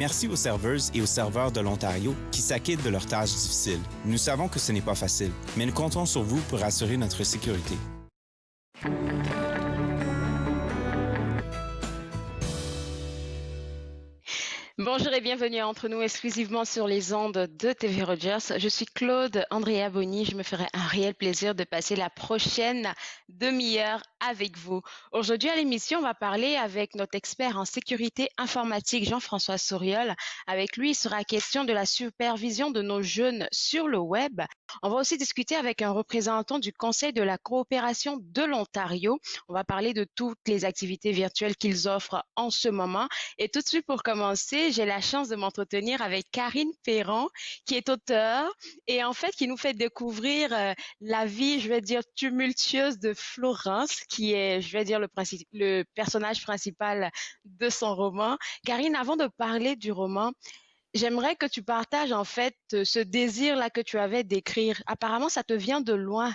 Merci aux serveuses et aux serveurs de l'Ontario qui s'acquittent de leurs tâches difficiles. Nous savons que ce n'est pas facile, mais nous comptons sur vous pour assurer notre sécurité. Bonjour et bienvenue à Entre nous exclusivement sur les ondes de TV Rogers. Je suis Claude Andrea Boni. Je me ferai un réel plaisir de passer la prochaine demi-heure avec vous. Aujourd'hui à l'émission, on va parler avec notre expert en sécurité informatique, Jean-François Souriol. Avec lui, il sera question de la supervision de nos jeunes sur le web. On va aussi discuter avec un représentant du Conseil de la coopération de l'Ontario. On va parler de toutes les activités virtuelles qu'ils offrent en ce moment. Et tout de suite, pour commencer, j'ai la chance de m'entretenir avec Karine Perron, qui est auteure et en fait qui nous fait découvrir la vie, je vais dire, tumultueuse de Florence, qui est, je vais dire, le personnage principal de son roman. Karine, avant de parler du roman, j'aimerais que tu partages en fait ce désir-là que tu avais d'écrire. Apparemment, ça te vient de loin.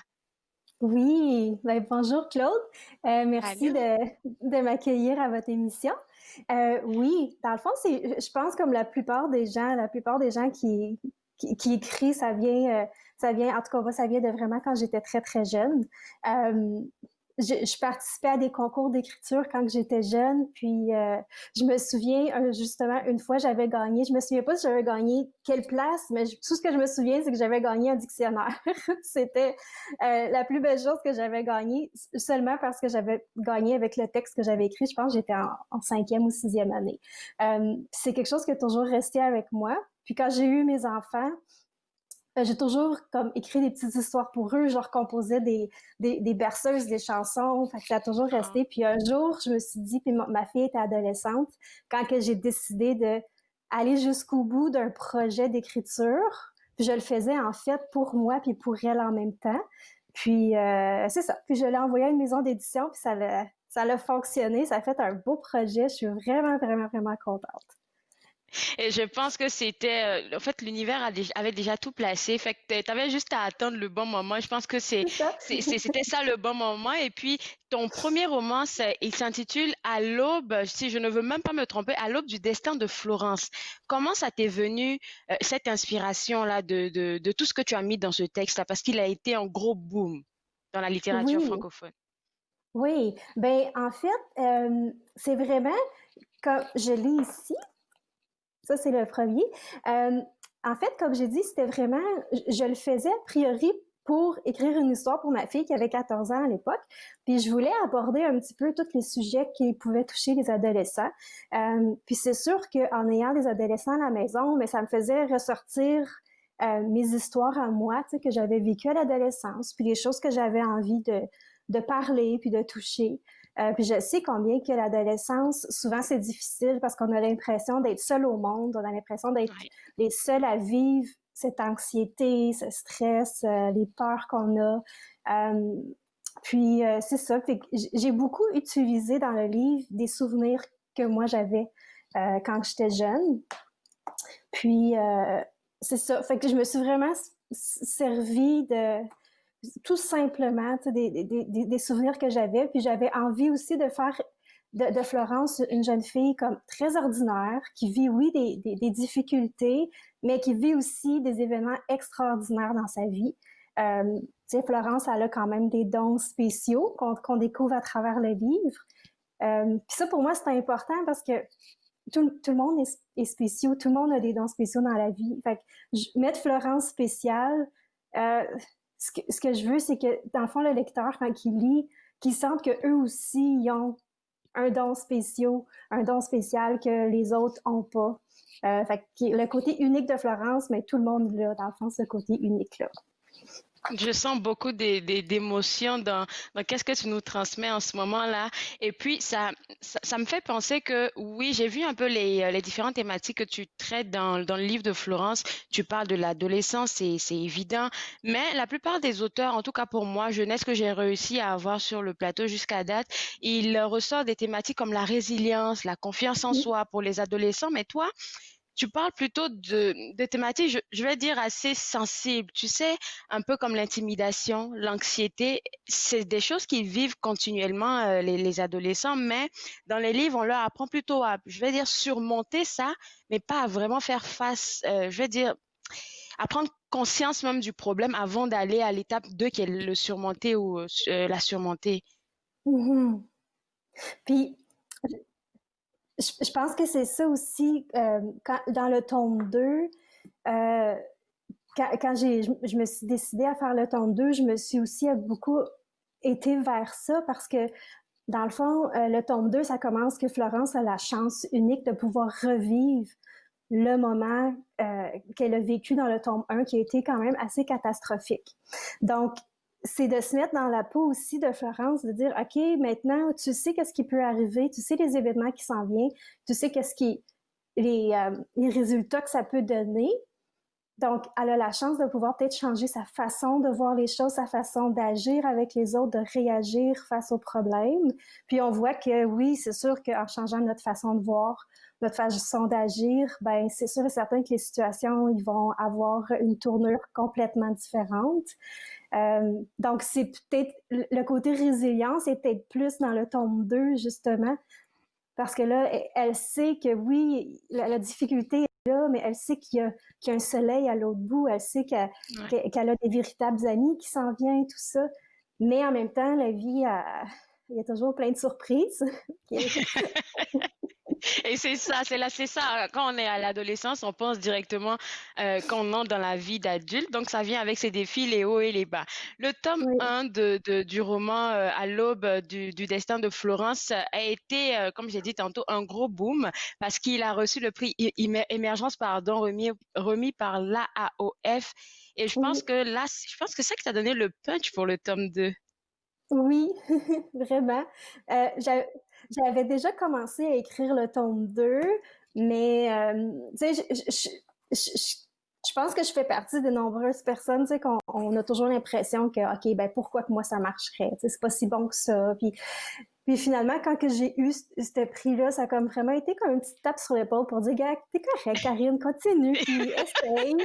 Oui, bonjour Claude. Merci Allô? de m'accueillir à votre émission. Oui, dans le fond, je pense comme la plupart des gens qui écrivent, ça vient, en tout cas, moi, ça vient de vraiment quand j'étais très, très jeune. Euh, je participais à des concours d'écriture quand j'étais jeune, puis je me souviens justement une fois j'avais gagné. Je me souviens pas si j'avais gagné quelle place, mais tout ce que je me souviens c'est que j'avais gagné un dictionnaire. C'était la plus belle chose que j'avais gagnée, seulement parce que j'avais gagné avec le texte que j'avais écrit. Je pense que j'étais en cinquième ou sixième année. C'est quelque chose qui est toujours resté avec moi. Puis quand j'ai eu mes enfants, j'ai toujours comme écrit des petites histoires pour eux. Je leur composais des berceuses, des chansons. Fait que ça a toujours Ah. resté. Puis un jour, je me suis dit, puis ma fille était adolescente, quand que j'ai décidé de aller jusqu'au bout d'un projet d'écriture. Puis je le faisais en fait pour moi puis pour elle en même temps. Puis c'est ça. Puis je l'ai envoyé à une maison d'édition puis ça l'a fonctionné. Ça a fait un beau projet. Je suis vraiment, vraiment, vraiment contente. Et je pense que c'était, en fait, l'univers avait déjà tout placé. Fait que t'avais juste à attendre le bon moment. Je pense que C'est ça. c'était ça le bon moment. Et puis, ton premier roman, il s'intitule À l'aube, si je ne veux même pas me tromper, À l'aube du destin de Florence. Comment ça t'est venu, cette inspiration-là de tout ce que tu as mis dans ce texte-là? Parce qu'il a été un gros boom dans la littérature Oui, francophone. oui. Ben en fait, c'est vraiment comme je lis ici. Ça, c'est le premier. Euh, En fait, comme j'ai dit, c'était vraiment, je le faisais a priori pour écrire une histoire pour ma fille qui avait 14 ans à l'époque. Puis je voulais aborder un petit peu tous les sujets qui pouvaient toucher les adolescents. Puis c'est sûr qu'en ayant des adolescents à la maison, mais ça me faisait ressortir mes histoires à moi, tu sais, que j'avais vécues à l'adolescence, puis les choses que j'avais envie de parler, puis de toucher. Puis je sais combien que l'adolescence, souvent c'est difficile parce qu'on a l'impression d'être seul au monde, on a l'impression d'être Ouais. les seuls à vivre cette anxiété, ce stress, les peurs qu'on a. Puis c'est ça. Fait que j'ai beaucoup utilisé dans le livre des souvenirs que moi j'avais quand j'étais jeune. Puis c'est ça. Fait que je me suis vraiment servi de tout simplement des souvenirs que j'avais. Puis j'avais envie aussi de faire de Florence une jeune fille comme très ordinaire, qui vit, oui, des difficultés, mais qui vit aussi des événements extraordinaires dans sa vie. Tu sais, Florence, elle a quand même des dons spéciaux qu'on découvre à travers le livre. Puis ça, pour moi, c'est important parce que tout le monde est spécial, tout le monde a des dons spéciaux dans la vie. Fait que mettre Florence spéciale, euh, ce que je veux, c'est que, dans le fond, le lecteur, quand il lit, qu'il sente qu'eux aussi, ils ont un don spécial que les autres ont pas. Fait que le côté unique de Florence, mais tout le monde l'a, dans le fond, ce côté unique-là. Je sens beaucoup d'émotions dans qu'est-ce que tu nous transmets en ce moment-là. Et puis, ça me fait penser que, oui, j'ai vu un peu les différentes thématiques que tu traites dans le livre de Florence. Tu parles de l'adolescence, c'est évident. Mais la plupart des auteurs, en tout cas pour moi, jeunesse que j'ai réussi à avoir sur le plateau jusqu'à date, ils ressortent des thématiques comme la résilience, la confiance en soi pour les adolescents. Mais toi, tu parles plutôt de thématiques, je vais dire, assez sensibles. Tu sais, un peu comme l'intimidation, l'anxiété. C'est des choses qu'ils vivent continuellement, les adolescents, mais dans les livres, on leur apprend plutôt à, je vais dire, surmonter ça, mais pas à vraiment faire face, je vais dire, à prendre conscience même du problème avant d'aller à l'étape 2 qui est le surmonter ou la surmonter. Mhm. Puis, je pense que c'est ça aussi, dans le tome 2, euh, quand je me suis décidée à faire le tome 2, je me suis aussi beaucoup été vers ça parce que, dans le fond, le tome 2, ça commence que Florence a la chance unique de pouvoir revivre le moment qu'elle a vécu dans le tome 1 qui a été quand même assez catastrophique. Donc, c'est de se mettre dans la peau aussi de Florence, de dire, OK, maintenant, tu sais qu'est-ce qui peut arriver, tu sais les événements qui s'en viennent, tu sais les résultats que ça peut donner. Donc, elle a la chance de pouvoir peut-être changer sa façon de voir les choses, sa façon d'agir avec les autres, de réagir face aux problèmes. Puis on voit que oui, c'est sûr qu'en changeant notre façon de voir, notre façon d'agir, ben c'est sûr et certain que les situations, ils vont avoir une tournure complètement différente. Donc, c'est peut-être le côté résilience est peut-être plus dans le tome 2, justement, parce que là, elle sait que oui, la difficulté est là, mais elle sait qu'il y a un soleil à l'autre bout. Elle sait Ouais. qu'elle a des véritables amis qui s'en viennent, tout ça. Mais en même temps, la vie, il y a toujours plein de surprises. Et c'est ça, c'est ça. Quand on est à l'adolescence, on pense directement quand on entre dans la vie d'adulte. Donc, ça vient avec ses défis, les hauts et les bas. Le tome Oui, 1 du roman À l'aube du destin de Florence a été, comme j'ai dit tantôt, un gros boom parce qu'il a reçu le prix Émergence, pardon, remis par l'AAOF. Et je pense oui, que là, je pense que c'est ça qui t'a donné le punch pour le tome 2. oui, vraiment. Euh, j'a- J'avais déjà commencé à écrire le tome 2, mais tu sais, je pense que je fais partie de nombreuses personnes, tu sais, qu'on a toujours l'impression que, OK, ben pourquoi que moi ça marcherait? Tu sais, c'est pas si bon que ça. Puis finalement, quand que j'ai eu ce prix-là, ça a comme vraiment été comme une petite tape sur l'épaule pour dire, gars, t'es correct, Karine, continue, puis essaye.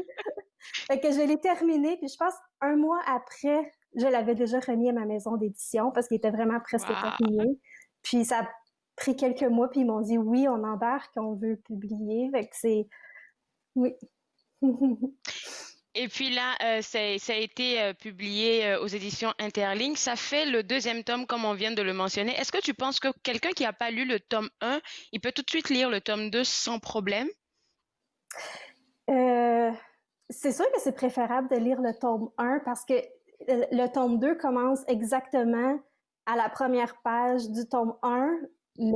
Fait que je l'ai terminé, puis je pense un mois après, je l'avais déjà remis à ma maison d'édition parce qu'il était vraiment presque Waouh! terminé. Puis ça a pris quelques mois, puis ils m'ont dit oui, on embarque, on veut publier. Fait que c'est oui. Et puis là, ça a été publié aux éditions Interlinked. Ça fait le deuxième tome, comme on vient de le mentionner. Est-ce que tu penses que quelqu'un qui n'a pas lu le tome 1, il peut tout de suite lire le tome 2 sans problème? Euh, c'est sûr que c'est préférable de lire le tome 1 parce que le tome 2 commence exactement à la première page du tome 1, mais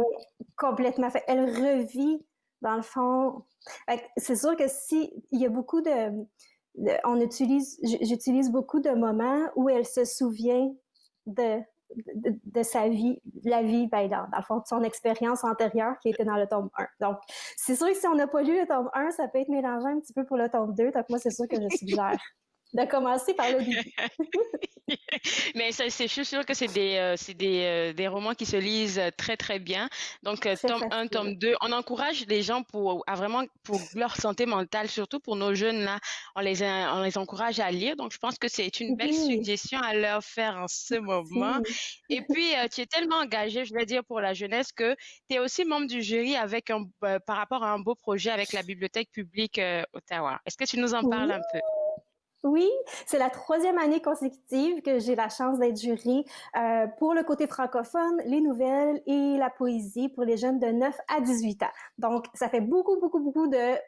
complètement fait. Elle revit, dans le fond. C'est sûr que si il y a beaucoup j'utilise beaucoup de moments où elle se souvient de, de sa vie, la vie, ben, dans le fond, de son expérience antérieure qui était dans le tome 1. Donc, c'est sûr que si on n'a pas lu le tome 1, ça peut être mélangeant un petit peu pour le tome 2. Donc, moi, c'est sûr que je suggère de commencer par le début. Mais ça, je suis sûre que des romans qui se lisent très, très bien. Donc, Très tome 1, facile. tome 2, on encourage les gens à vraiment, pour leur santé mentale, surtout pour nos jeunes, là, on les encourage à lire. Donc, je pense que c'est une belle Oui, suggestion à leur faire en ce moment. si. Et puis, tu es tellement engagé, je vais dire, pour la jeunesse que tu es aussi membre du jury par rapport à un beau projet avec la Bibliothèque publique Ottawa. Est-ce que tu nous en Oui, parles un peu? oui, c'est la troisième année consécutive que j'ai la chance d'être jury pour le côté francophone, les nouvelles et la poésie pour les jeunes de 9 à 18 ans. Donc, ça fait beaucoup, beaucoup, beaucoup de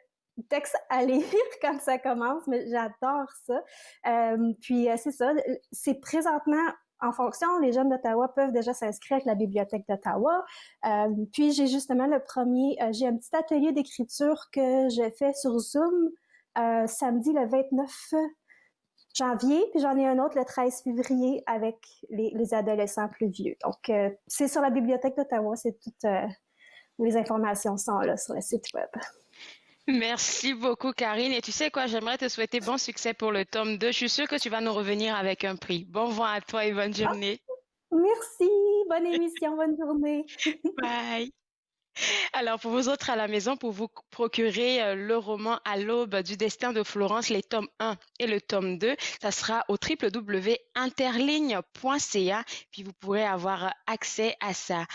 textes à lire quand ça commence, mais j'adore ça. Puis, c'est ça, c'est présentement en fonction, les jeunes d'Ottawa peuvent déjà s'inscrire avec la Bibliothèque d'Ottawa. Puis, j'ai justement j'ai un petit atelier d'écriture que je fais sur Zoom samedi le 29 janvier, puis j'en ai un autre le 13 février avec les adolescents plus vieux. Donc, c'est sur la Bibliothèque d'Ottawa, c'est toutes les informations sont là sur le site web. Merci beaucoup, Karine. Et tu sais quoi, j'aimerais te souhaiter bon succès pour le tome 2. Je suis sûre que tu vas nous revenir avec un prix. Bon vent à toi et bonne Ah, journée. merci, bonne émission, bonne journée. Bye. Alors, pour vous autres à la maison, pour vous procurer le roman À l'aube du destin de Florence, les tomes 1 et le tome 2, ça sera au www.interligne.ca, puis vous pourrez avoir accès à ça.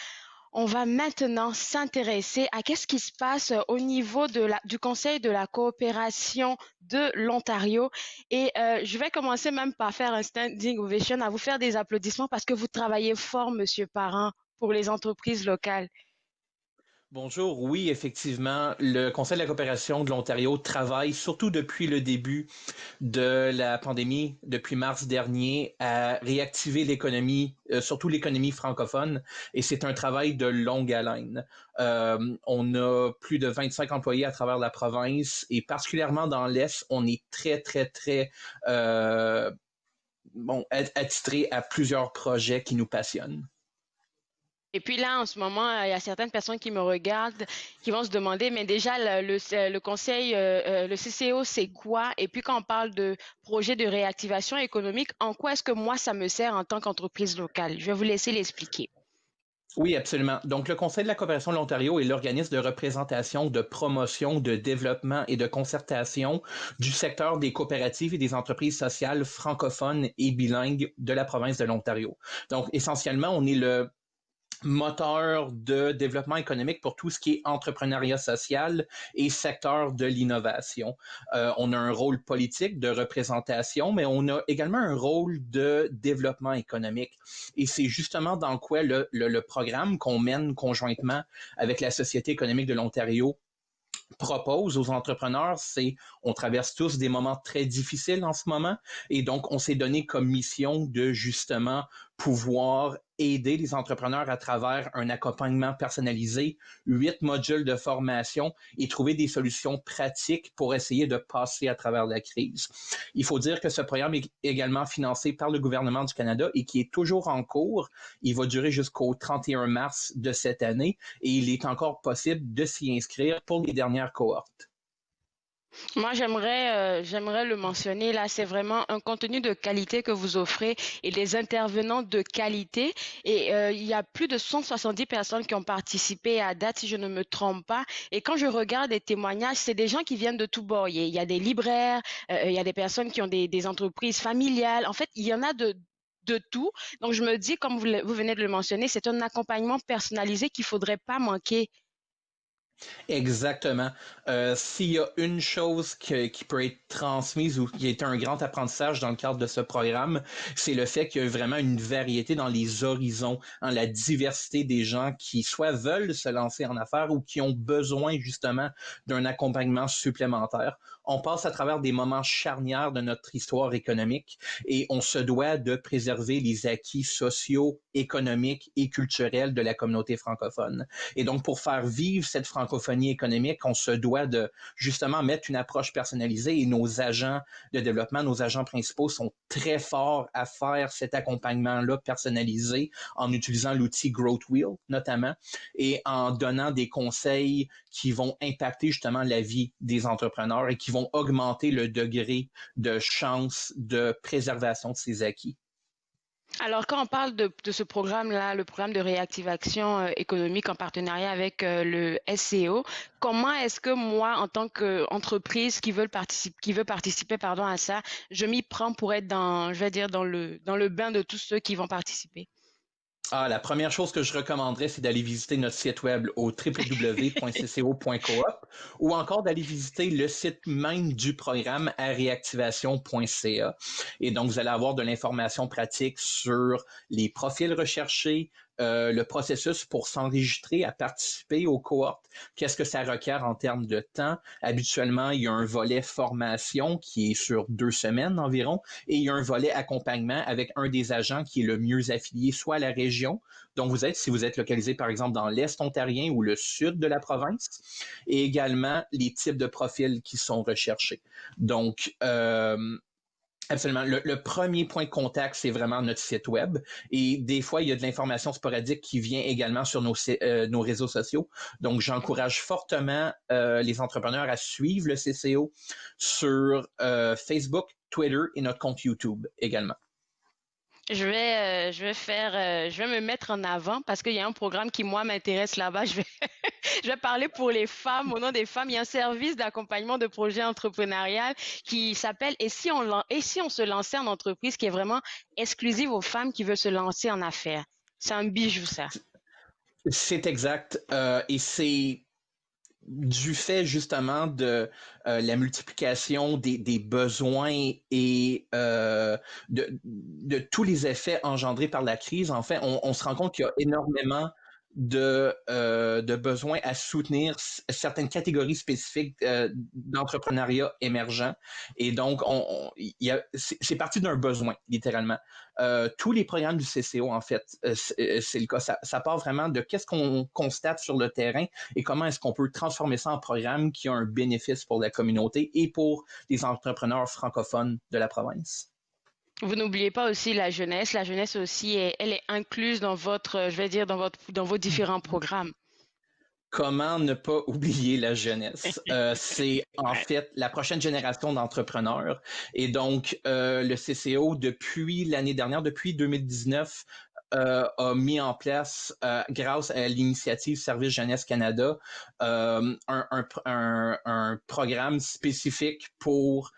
On va maintenant s'intéresser à qu'est-ce qui se passe au niveau du Conseil de la coopération de l'Ontario. Et je vais commencer même par faire un standing ovation, à vous faire des applaudissements parce que vous travaillez fort, Monsieur Parent, pour les entreprises locales. Bonjour, oui, effectivement, le Conseil de la coopération de l'Ontario travaille surtout depuis le début de la pandémie, depuis mars dernier, à réactiver l'économie, surtout l'économie francophone, et c'est un travail de longue haleine. On a plus de 25 employés à travers la province, et particulièrement dans l'Est, on est très, attitré à plusieurs projets qui nous passionnent. Et puis là, en ce moment, il y a certaines personnes qui me regardent, qui vont se demander, mais déjà, le conseil, le CCO, c'est quoi? Et puis quand on parle de projet de réactivation économique, en quoi est-ce que moi, ça me sert en tant qu'entreprise locale? Je vais vous laisser l'expliquer. Oui, absolument. Donc, le Conseil de la coopération de l'Ontario est l'organisme de représentation, de promotion, de développement et de concertation du secteur des coopératives et des entreprises sociales francophones et bilingues de la province de l'Ontario. Donc, essentiellement, on est le moteur de développement économique pour tout ce qui est entrepreneuriat social et secteur de l'innovation. On a un rôle politique de représentation, mais on a également un rôle de développement économique. Et c'est justement dans quoi le programme qu'on mène conjointement avec la Société économique de l'Ontario propose aux entrepreneurs, c'est on traverse tous des moments très difficiles en ce moment et donc on s'est donné comme mission de justement pouvoir aider les entrepreneurs à travers un accompagnement personnalisé, 8 modules de formation et trouver des solutions pratiques pour essayer de passer à travers la crise. Il faut dire que ce programme est également financé par le gouvernement du Canada et qui est toujours en cours. Il va durer jusqu'au 31 mars de cette année et il est encore possible de s'y inscrire pour les dernières cohortes. Moi, j'aimerais le mentionner là, c'est vraiment un contenu de qualité que vous offrez et des intervenants de qualité. Et il y a plus de 170 personnes qui ont participé à date, si je ne me trompe pas. Et quand je regarde les témoignages, c'est des gens qui viennent de tous bords. Il y a des libraires, il y a des personnes qui ont des entreprises familiales. En fait, il y en a de tout. Donc, je me dis, comme vous venez de le mentionner, c'est un accompagnement personnalisé qu'il faudrait pas manquer. Exactement. S'il y a une chose qui peut être transmise ou qui est un grand apprentissage dans le cadre de ce programme, c'est le fait qu'il y a vraiment une variété dans les horizons, hein, la diversité des gens qui soit veulent se lancer en affaires ou qui ont besoin justement d'un accompagnement supplémentaire. On passe à travers des moments charnières de notre histoire économique et on se doit de préserver les acquis sociaux, économiques et culturels de la communauté francophone. Et donc, pour faire vivre cette francophonie économique, on se doit de justement mettre une approche personnalisée et nos agents de développement, nos agents principaux sont très forts à faire cet accompagnement-là personnalisé en utilisant l'outil Growth Wheel notamment et en donnant des conseils qui vont impacter justement la vie des entrepreneurs et qui vont augmenter le degré de chance de préservation de ces acquis. Alors, quand on parle de ce programme-là, le programme de réactivation économique en partenariat avec le SCO, comment est-ce que moi, en tant qu'entreprise qui veut participer, pardon, à ça, je m'y prends pour être je vais dire, dans le bain de tous ceux qui vont participer? Ah, la première chose que je recommanderais, c'est d'aller visiter notre site web au www.cco.coop ou encore d'aller visiter le site même du programme à réactivation.ca. Et donc, vous allez avoir de l'information pratique sur les profils recherchés, le processus pour s'enregistrer à participer aux cohortes, qu'est-ce que ça requiert en termes de temps. Habituellement, il y a un volet formation qui est sur 2 semaines environ et il y a un volet accompagnement avec un des agents qui est le mieux affilié soit à la région dont vous êtes, si vous êtes localisé par exemple dans l'Est ontarien ou le sud de la province, et également les types de profils qui sont recherchés. Donc, absolument. Le premier point de contact, c'est vraiment notre site web. Et des fois, il y a de l'information sporadique qui vient également sur nos réseaux sociaux. Donc, j'encourage fortement les entrepreneurs à suivre le CCO sur Facebook, Twitter et notre compte YouTube également. Je vais me mettre en avant parce qu'il y a un programme qui, moi, m'intéresse là-bas. Je vais parler pour les femmes, au nom des femmes. Il y a un service d'accompagnement de projets entrepreneurial qui s'appelle Et si on se lançait en entreprise qui est vraiment exclusive aux femmes qui veulent se lancer en affaires. C'est un bijou, ça. C'est exact. Et c'est du fait justement de la multiplication des besoins et de tous les effets engendrés par la crise. En fait, on se rend compte qu'il y a énormément de besoins à soutenir certaines catégories spécifiques d'entrepreneuriat émergent. Et donc, c'est parti d'un besoin, littéralement. Tous les programmes du CCO, en fait, c'est le cas. Ça part vraiment de qu'est-ce qu'on constate sur le terrain et comment est-ce qu'on peut transformer ça en programme qui a un bénéfice pour la communauté et pour les entrepreneurs francophones de la province. Vous n'oubliez pas aussi la jeunesse. La jeunesse aussi, elle est incluse dans je vais dire, dans vos différents programmes. Comment ne pas oublier la jeunesse? C'est en fait la prochaine génération d'entrepreneurs. Et donc, le CCO, depuis l'année dernière, depuis 2019, a mis en place, grâce à l'initiative Service Jeunesse Canada, un programme spécifique pour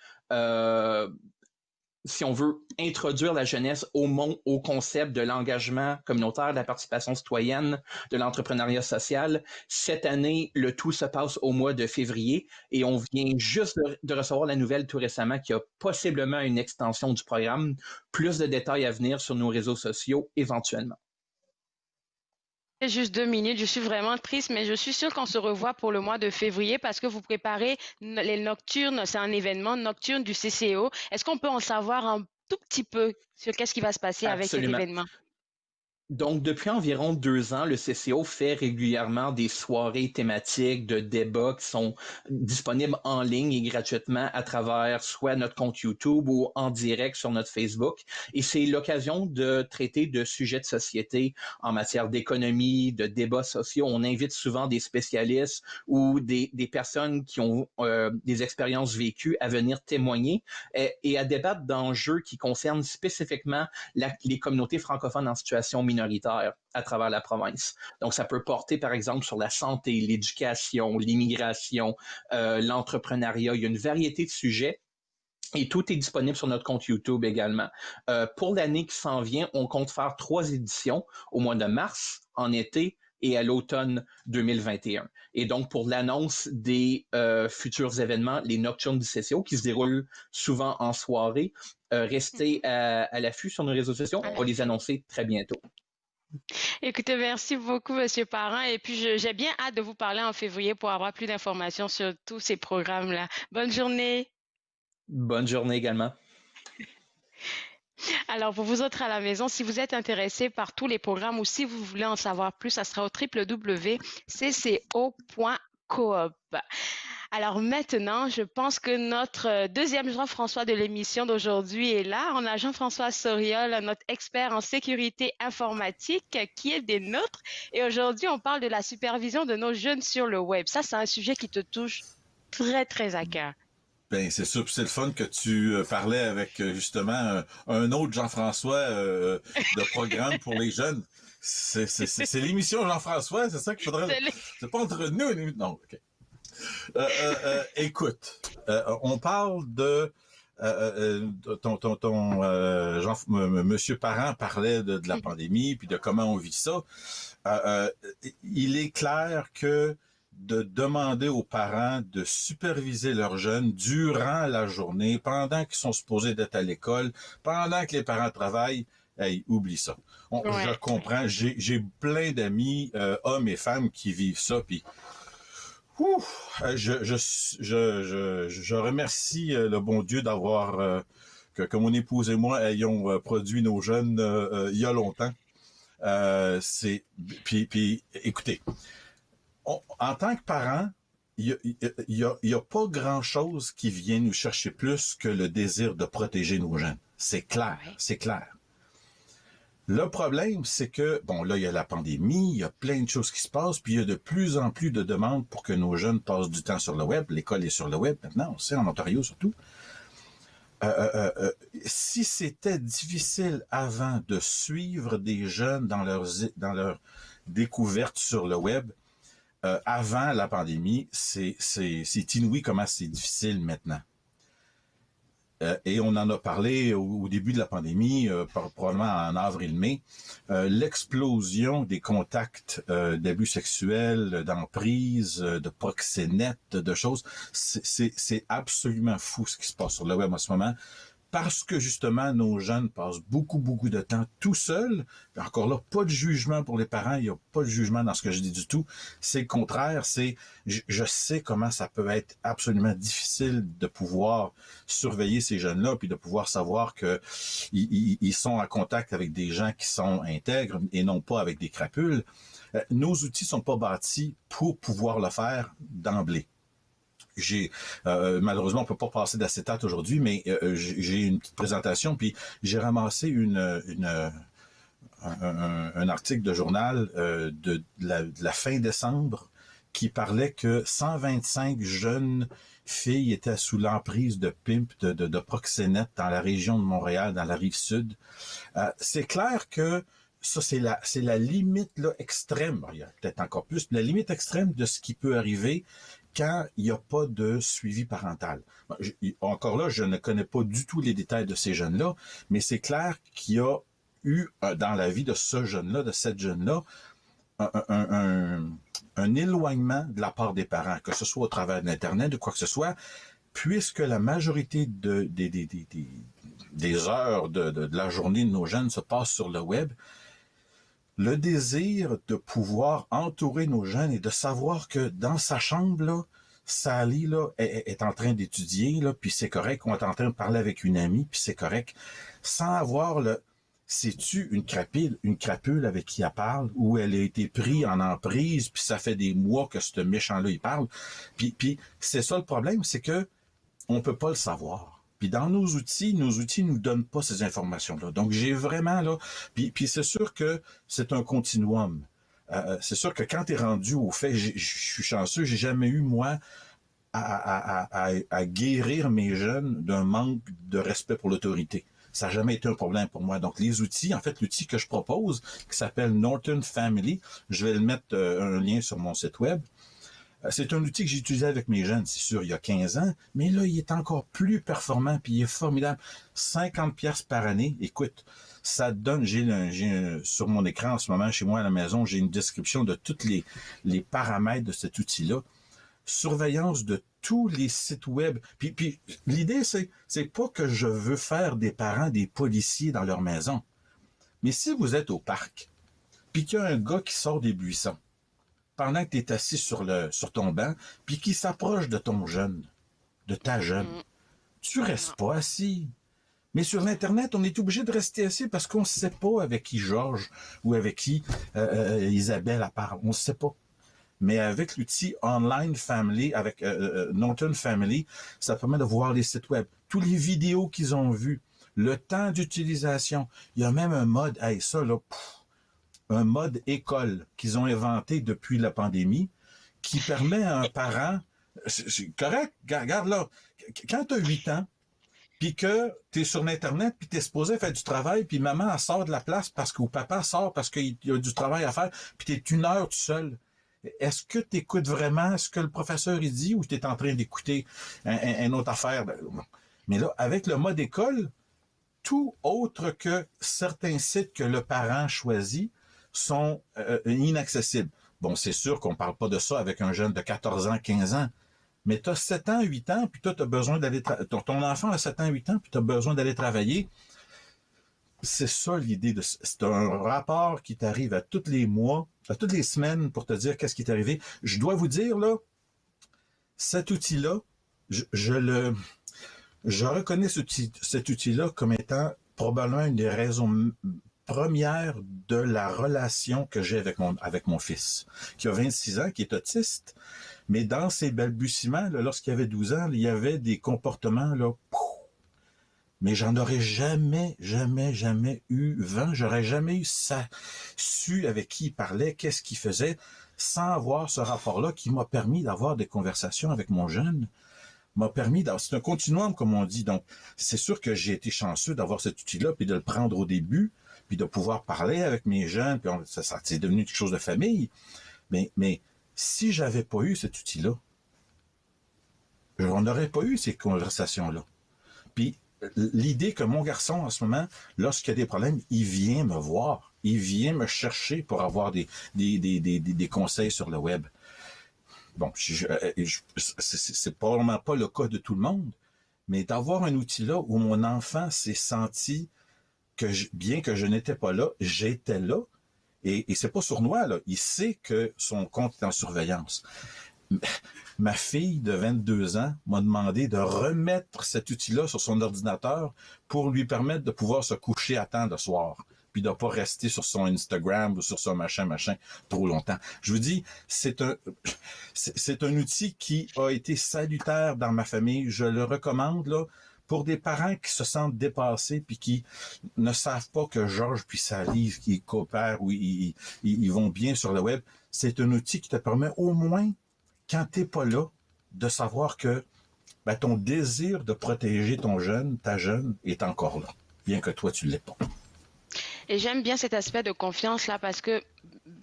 si on veut introduire la jeunesse au concept de l'engagement communautaire, de la participation citoyenne, de l'entrepreneuriat social. Cette année, le tout se passe au mois de février et on vient juste de recevoir la nouvelle tout récemment qu'il y a possiblement une extension du programme. Plus de détails à venir sur nos réseaux sociaux éventuellement. Juste 2 minutes, je suis vraiment triste, mais je suis sûre qu'on se revoit pour le mois de février parce que vous préparez les nocturnes, c'est un événement nocturne du CCO. Est-ce qu'on peut en savoir un tout petit peu sur qu'est-ce qui va se passer avec cet Absolument. événement? Donc, depuis environ 2 ans, le CCO fait régulièrement des soirées thématiques de débats qui sont disponibles en ligne et gratuitement à travers soit notre compte YouTube ou en direct sur notre Facebook. Et c'est l'occasion de traiter de sujets de société en matière d'économie, de débats sociaux. On invite souvent des spécialistes ou des personnes qui ont des expériences vécues à venir témoigner et à débattre d'enjeux qui concernent spécifiquement les communautés francophones en situation minoritaire à travers la province. Donc, ça peut porter, par exemple, sur la santé, l'éducation, l'immigration, l'entrepreneuriat. Il y a une variété de sujets. Et tout est disponible sur notre compte YouTube également. Pour l'année qui s'en vient, on compte faire 3 éditions au mois de mars, en été et à l'automne 2021. Et donc, pour l'annonce des futurs événements, les nocturnes du CCO, qui se déroulent souvent en soirée, restez à l'affût sur nos réseaux sociaux. On va les annoncer très bientôt. Écoutez, merci beaucoup, Monsieur Parent. Et puis, j'ai bien hâte de vous parler en février pour avoir plus d'informations sur tous ces programmes-là. Bonne journée. Bonne journée également. Alors, pour vous autres à la maison, si vous êtes intéressés par tous les programmes ou si vous voulez en savoir plus, ça sera au www.cco.coop. Alors maintenant, je pense que notre deuxième Jean-François de l'émission d'aujourd'hui est là. On a Jean-François Soriol, notre expert en sécurité informatique, qui est des nôtres. Et aujourd'hui, on parle de la supervision de nos jeunes sur le web. Ça, c'est un sujet qui te touche très, très à cœur. Ben c'est sûr, c'est le fun que tu parlais avec justement un autre Jean-François de programme pour les jeunes. C'est l'émission Jean-François, c'est ça qu'il faudrait. C'est pas entre nous. Non, ok. Écoute, on parle de Monsieur Parent parlait de la pandémie puis de comment on vit ça. Il est clair que de demander aux parents de superviser leurs jeunes durant la journée, pendant qu'ils sont supposés d'être à l'école, pendant que les parents travaillent, hey, oublie ça. Je comprends, j'ai plein d'amis, hommes et femmes, qui vivent ça, puis je remercie le bon Dieu d'avoir que mon épouse et moi ayons produit nos jeunes il y a longtemps. Puis écoutez, en tant que parent, il y a pas grand-chose qui vient nous chercher plus que le désir de protéger nos jeunes. C'est clair, c'est clair. Le problème, c'est que, bon, là, il y a la pandémie, il y a plein de choses qui se passent, puis il y a de plus en plus de demandes pour que nos jeunes passent du temps sur le web. L'école est sur le web maintenant, on sait, en Ontario surtout. Si c'était difficile avant de suivre des jeunes dans leur découverte sur le web, avant la pandémie, c'est inouï comment c'est difficile maintenant. Et on en a parlé au début de la pandémie, probablement en avril-mai, l'explosion des contacts d'abus sexuels, d'emprise, de proxénètes, de choses, c'est absolument fou ce qui se passe sur le web en ce moment. Parce que justement, nos jeunes passent beaucoup, beaucoup de temps tout seuls. Encore là, pas de jugement pour les parents, il n'y a pas de jugement dans ce que je dis du tout. C'est le contraire, je sais comment ça peut être absolument difficile de pouvoir surveiller ces jeunes-là, puis de pouvoir savoir que ils sont en contact avec des gens qui sont intègres et non pas avec des crapules. Nos outils sont pas bâtis pour pouvoir le faire d'emblée. Malheureusement, on peut pas passer d'acétate aujourd'hui, mais j'ai une petite présentation, puis j'ai ramassé un article de journal de la fin décembre qui parlait que 125 jeunes filles étaient sous l'emprise de pimp, de proxénètes dans la région de Montréal, dans la rive sud. C'est clair que ça, c'est la limite là, extrême. Il y a peut-être encore plus, mais la limite extrême de ce qui peut arriver quand il n'y a pas de suivi parental. Encore là, je ne connais pas du tout les détails de ces jeunes-là, mais c'est clair qu'il y a eu dans la vie de ce jeune-là, de cette jeune-là, un éloignement de la part des parents, que ce soit au travers de l'Internet ou quoi que ce soit, puisque la majorité des heures de la journée de nos jeunes se passe sur le web. Le désir de pouvoir entourer nos jeunes et de savoir que dans sa chambre, là, Sally là, est en train d'étudier, là, puis c'est correct, on est en train de parler avec une amie, puis c'est correct, sans avoir c'est-tu une crapule avec qui elle parle, ou elle a été prise en emprise, puis ça fait des mois que ce méchant-là, il parle. Puis c'est ça le problème, c'est que on peut pas le savoir. Puis dans nos outils nous donnent pas ces informations-là. Donc j'ai vraiment là, puis c'est sûr que c'est un continuum. C'est sûr que quand tu es rendu au fait, je suis chanceux, j'ai jamais eu moi à guérir mes jeunes d'un manque de respect pour l'autorité. Ça n'a jamais été un problème pour moi. Donc les outils, en fait l'outil que je propose, qui s'appelle Norton Family, je vais le mettre un lien sur mon site web. C'est un outil que j'ai utilisé avec mes jeunes, c'est sûr, il y a 15 ans, mais là, il est encore plus performant, puis il est formidable. 50$ par année, écoute, ça donne, sur mon écran en ce moment, chez moi à la maison, j'ai une description de tous les paramètres de cet outil-là. Surveillance de tous les sites web. Puis l'idée, c'est pas que je veux faire des parents des policiers dans leur maison. Mais si vous êtes au parc, puis qu'il y a un gars qui sort des buissons, pendant que tu es assis sur ton banc, puis qui s'approche de ton jeune, de ta jeune, tu restes pas assis. Mais sur l'Internet, on est obligé de rester assis parce qu'on ne sait pas avec qui Georges ou avec qui Isabelle parle. On ne sait pas. Mais avec l'outil Online Family, avec Norton Family, ça permet de voir les sites web, tous les vidéos qu'ils ont vues, le temps d'utilisation. Il y a même un mode, un mode école qu'ils ont inventé depuis la pandémie qui permet à un parent, c'est correct, regarde là, quand tu as 8 ans, puis que tu es sur l'Internet, puis tu es supposé faire du travail, puis maman elle sort de la place ou papa sort parce qu'il y a du travail à faire, puis tu es 1 heure tout seul. Est-ce que tu écoutes vraiment ce que le professeur il dit ou tu es en train d'écouter une autre affaire? Mais là, avec le mode école, tout autre que certains sites que le parent choisit sont inaccessibles. Bon, c'est sûr qu'on ne parle pas de ça avec un jeune de 14 ans, 15 ans, mais tu as 7 ans, 8 ans, puis toi, tu as besoin d'aller... Ton enfant a 7 ans, 8 ans, puis tu as besoin d'aller travailler. C'est ça l'idée. C'est un rapport qui t'arrive à tous les mois, à toutes les semaines pour te dire qu'est-ce qui est arrivé. Je dois vous dire, là, cet outil-là, je reconnais cet outil-là comme étant probablement une des raisons premières de la relation que j'ai avec mon fils, qui a 26 ans, qui est autiste, mais dans ses balbutiements, là, lorsqu'il avait 12 ans, il y avait des comportements, là, mais j'en aurais jamais eu vent, j'aurais jamais su avec qui il parlait, qu'est-ce qu'il faisait, sans avoir ce rapport-là qui m'a permis d'avoir des conversations avec mon jeune m'a permis d'avoir... C'est un continuum, comme on dit. Donc, c'est sûr que j'ai été chanceux d'avoir cet outil-là, puis de le prendre au début, puis de pouvoir parler avec mes jeunes, puis ça c'est devenu quelque chose de famille. Mais si j'avais pas eu cet outil-là, on n'aurait pas eu ces conversations-là. Puis, l'idée que mon garçon, en ce moment, lorsqu'il y a des problèmes, il vient me voir. Il vient me chercher pour avoir des conseils sur le web. Bon, c'est probablement pas le cas de tout le monde, mais d'avoir un outil là où mon enfant s'est senti que bien que je n'étais pas là, j'étais là, et c'est pas sournois, là. Il sait que son compte est en surveillance. Ma fille de 22 ans m'a demandé de remettre cet outil-là sur son ordinateur pour lui permettre de pouvoir se coucher à temps le soir, puis de ne pas rester sur son Instagram ou sur son machin trop longtemps. Je vous dis, c'est un outil qui a été salutaire dans ma famille. Je le recommande là pour des parents qui se sentent dépassés puis qui ne savent pas que Georges puis Sally qui coopèrent ou ils vont bien sur le web. C'est un outil qui te permet au moins, quand t'es pas là, de savoir que ton désir de protéger ta jeune, est encore là, bien que toi, tu l'aies pas. Et j'aime bien cet aspect de confiance là parce que,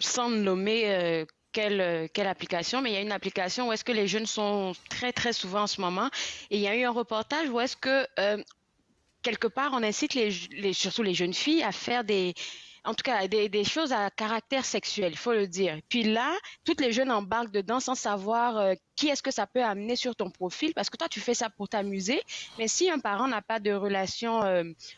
sans nommer quelle application, mais il y a une application où est-ce que les jeunes sont très très souvent en ce moment, et il y a eu un reportage où est-ce que quelque part on incite surtout les jeunes filles à faire en tout cas, des choses à caractère sexuel, il faut le dire. Puis là, toutes les jeunes embarquent dedans sans savoir qui est-ce que ça peut amener sur ton profil, parce que toi, tu fais ça pour t'amuser. Mais si un parent n'a pas de relation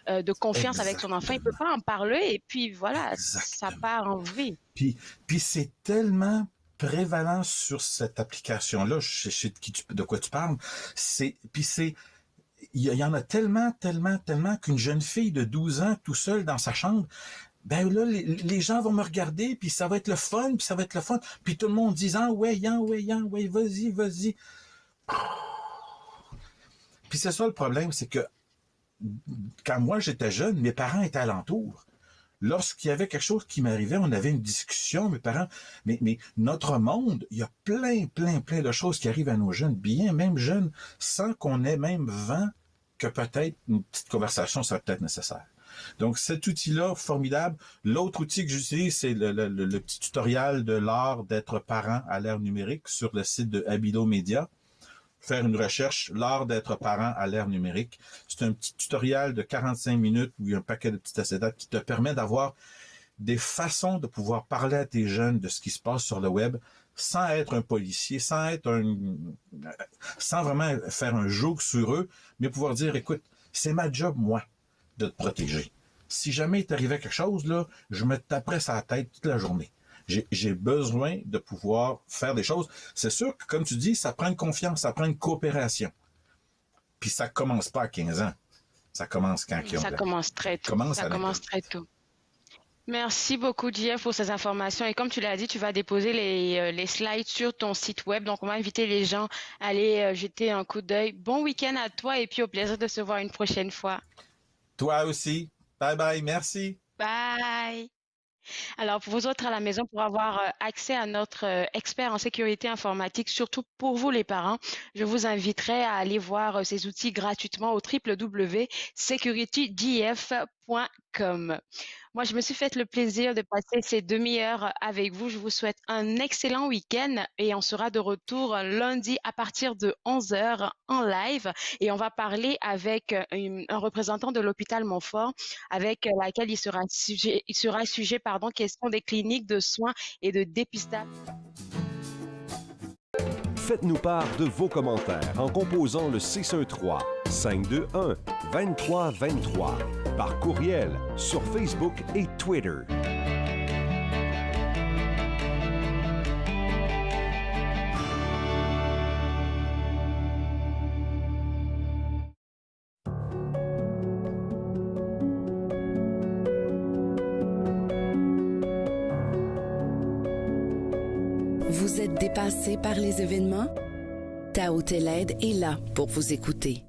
de confiance avec son enfant, il ne peut pas en parler. Et puis voilà, ça part en vrille. Puis c'est tellement prévalent sur cette application-là, je sais de quoi tu parles. Il y en a tellement qu'une jeune fille de 12 ans, tout seule dans sa chambre, ben là, les gens vont me regarder, puis ça va être le fun, puis tout le monde disant, ouais, vas-y. Puis c'est ça le problème, c'est que quand moi j'étais jeune, mes parents étaient alentour. Lorsqu'il y avait quelque chose qui m'arrivait, on avait une discussion, mes parents, mais notre monde, il y a plein de choses qui arrivent à nos jeunes, bien même jeunes, sans qu'on ait même vent que peut-être une petite conversation serait peut-être nécessaire. Donc, cet outil-là, formidable. L'autre outil que j'utilise, c'est le petit tutoriel de l'art d'être parent à l'ère numérique sur le site de Habido Média. Faire une recherche, l'art d'être parent à l'ère numérique. C'est un petit tutoriel de 45 minutes où il y a un paquet de petites acétates qui te permet d'avoir des façons de pouvoir parler à tes jeunes de ce qui se passe sur le web sans être un policier, sans vraiment faire un joug sur eux, mais pouvoir dire, écoute, c'est ma job, moi, de te protéger. Si jamais il t'arrivait quelque chose, là, je me taperais sur la tête toute la journée. J'ai besoin de pouvoir faire des choses. C'est sûr que, comme tu dis, ça prend une confiance, ça prend une coopération. Puis ça commence pas à 15 ans. Ça commence quand ils ont... Ça commence très tôt. Ça commence très tôt. Merci beaucoup, Jeff, pour ces informations. Et comme tu l'as dit, tu vas déposer les slides sur ton site web. Donc, on va inviter les gens à aller jeter un coup d'œil. Bon week-end à toi et puis au plaisir de se voir une prochaine fois. Toi aussi. Bye bye. Merci. Bye. Alors, pour vous autres à la maison, pour avoir accès à notre expert en sécurité informatique, surtout pour vous les parents, je vous inviterai à aller voir ces outils gratuitement au www.securitydf.com. Moi, je me suis fait le plaisir de passer ces demi-heures avec vous. Je vous souhaite un excellent week-end et on sera de retour lundi à partir de 11h en live et on va parler avec un représentant de l'hôpital Montfort avec laquelle il sera sujet question des cliniques de soins et de dépistage. Faites-nous part de vos commentaires en composant le 613-521-2323 par courriel sur Facebook et Twitter. Vous êtes dépassé par les événements? Tao Teled est là pour vous écouter.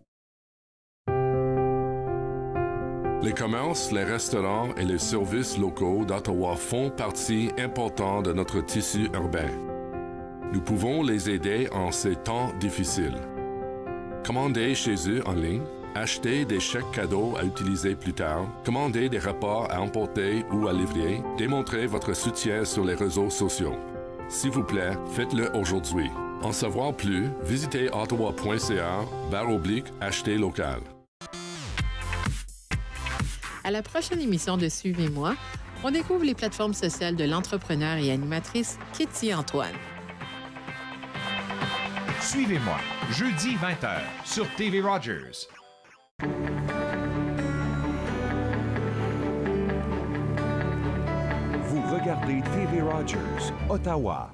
Les commerces, les restaurants et les services locaux d'Ottawa font partie importante de notre tissu urbain. Nous pouvons les aider en ces temps difficiles. Commandez chez eux en ligne, achetez des chèques cadeaux à utiliser plus tard, commandez des repas à emporter ou à livrer, démontrez votre soutien sur les réseaux sociaux. S'il vous plaît, faites-le aujourd'hui. En savoir plus, visitez ottawa.ca/acheter local. À la prochaine émission de Suivez-moi, on découvre les plateformes sociales de l'entrepreneur et animatrice Kitty Antoine. Suivez-moi, jeudi 20h sur TV Rogers. Vous regardez TV Rogers, Ottawa.